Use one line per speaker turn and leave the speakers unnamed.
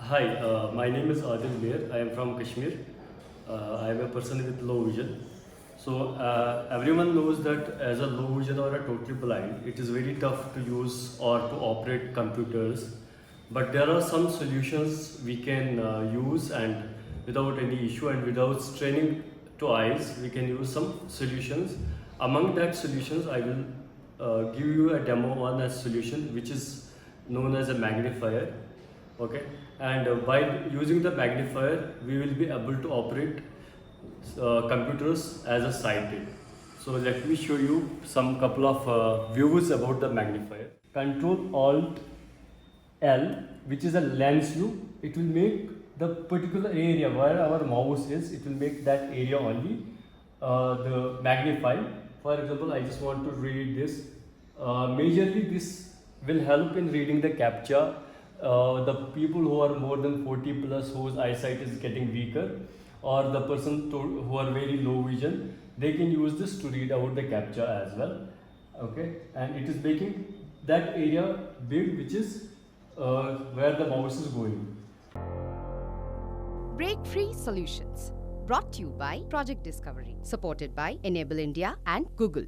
Hi, my name is Adil Mir. I am from Kashmir. I am a person with low vision. So everyone knows that as a low vision or a totally blind, it is very tough to use or to operate computers. But there are some solutions we can use and without any issue and without straining to eyes, we can use some solutions. Among that solutions, I will give you a demo on a solution which is known as a magnifier. Okay, and by using the magnifier, we will be able to operate computers as a sighted. So let me show you some couple of views about the magnifier. Control Alt L, which is a lens view, it will make the particular area where our mouse is, it will make that area only the magnify. For example, I just want to read this. Majorly this will help in reading the captcha. The people who are more than 40 plus whose eyesight is getting weaker, or the person who are very low vision, they can use this to read out the captcha as well. Okay, and it is making that area big, which is where the mouse is going.
Breakfreesolutions, brought to you by Project Discovery, supported by Enable India and Google.